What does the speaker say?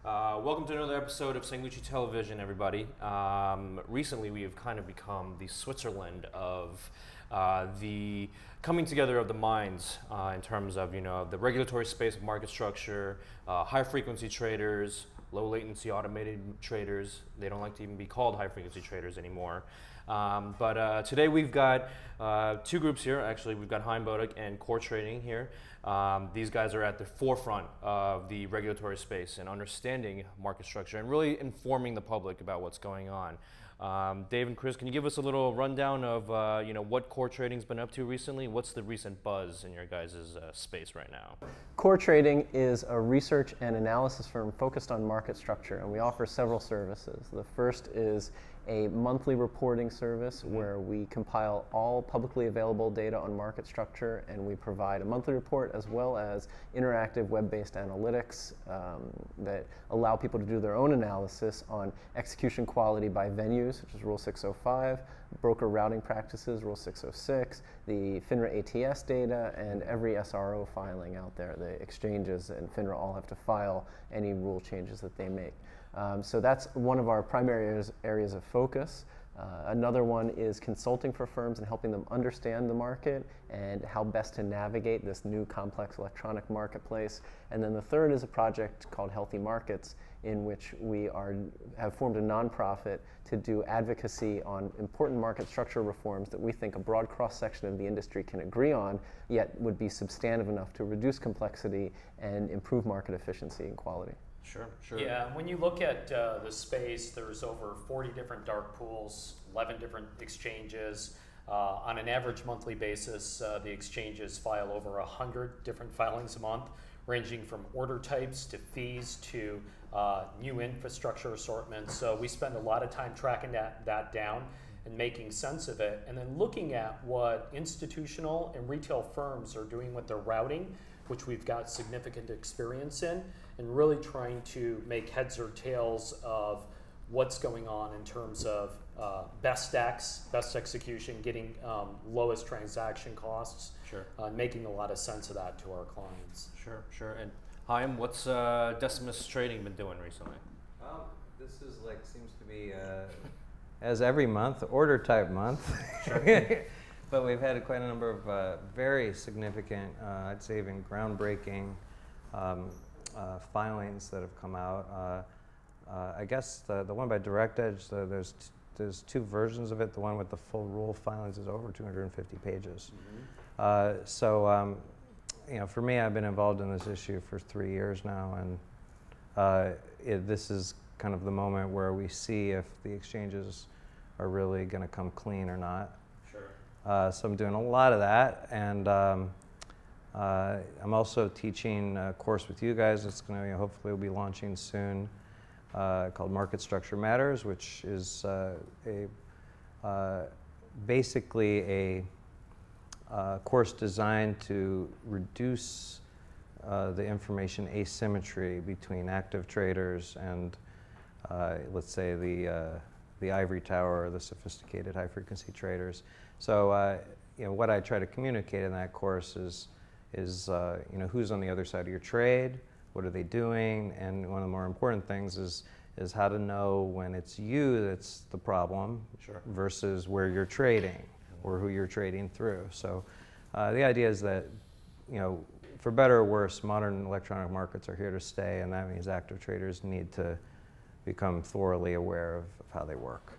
Welcome to another episode of Sangucci Television, everybody. Recently, we have kind of become the Switzerland of the coming together of the minds in terms of, the regulatory space of market structure, high-frequency traders, low-latency automated traders. They don't like to even be called high-frequency traders anymore. But today we've got two groups here. Actually, we've got Haim, Bodek, and KOR Trading here. These guys are at the forefront of the regulatory space and understanding market structure and really informing the public about what's going on. Dave and Chris, can you give us a little rundown of what KOR Trading's been up to recently? What's the recent buzz in your guys' space right now? KOR Trading is a research and analysis firm focused on market structure, and we offer several services. The first is a monthly reporting service where we compile all publicly available data on market structure, and we provide a monthly report as well as interactive web-based analytics that allow people to do their own analysis on execution quality by venues, such as Rule 605, broker routing practices, Rule 606, the FINRA ATS data, and every SRO filing out there. The exchanges and FINRA all have to file any rule changes that they make. So that's one of our primary areas of focus. Another one is consulting for firms and helping them understand the market and how best to navigate this new complex electronic marketplace. And then the third is a project called Healthy Markets, in which we have formed a nonprofit to do advocacy on important market structure reforms that we think a broad cross-section of the industry can agree on, yet would be substantive enough to reduce complexity and improve market efficiency and quality. Sure. Yeah, when you look at the space, there's over 40 different dark pools, 11 different exchanges. On an average monthly basis, the exchanges file over 100 different filings a month, ranging from order types to fees to new infrastructure assortments. So we spend a lot of time tracking that down and making sense of it, and then looking at what institutional and retail firms are doing with their routing, which we've got significant experience in, and really trying to make heads or tails of what's going on in terms of best stacks, best execution, getting lowest transaction costs, making a lot of sense of that to our clients. Sure. And Haim, what's Decimus Trading been doing recently? This is seems to be, as every month, order type month. But we've had quite a number of very significant, I'd say even groundbreaking filings that have come out. I guess the one by Direct Edge, there's two versions of it. The one with the full rule filings is over 250 pages. So for me, I've been involved in this issue for 3 years now, and this is kind of the moment where we see if the exchanges are really going to come clean or not. So I'm doing a lot of that, and I'm also teaching a course with you guys. It's going to hopefully will be launching soon, called Market Structure Matters, which is basically a course designed to reduce the information asymmetry between active traders and let's say the ivory tower or the sophisticated high-frequency traders. So, what I try to communicate in that course is who's on the other side of your trade, what are they doing, and one of the more important things is how to know when it's you that's the problem versus where you're trading or who you're trading through. So, the idea is that, for better or worse, modern electronic markets are here to stay, and that means active traders need to become thoroughly aware of how they work.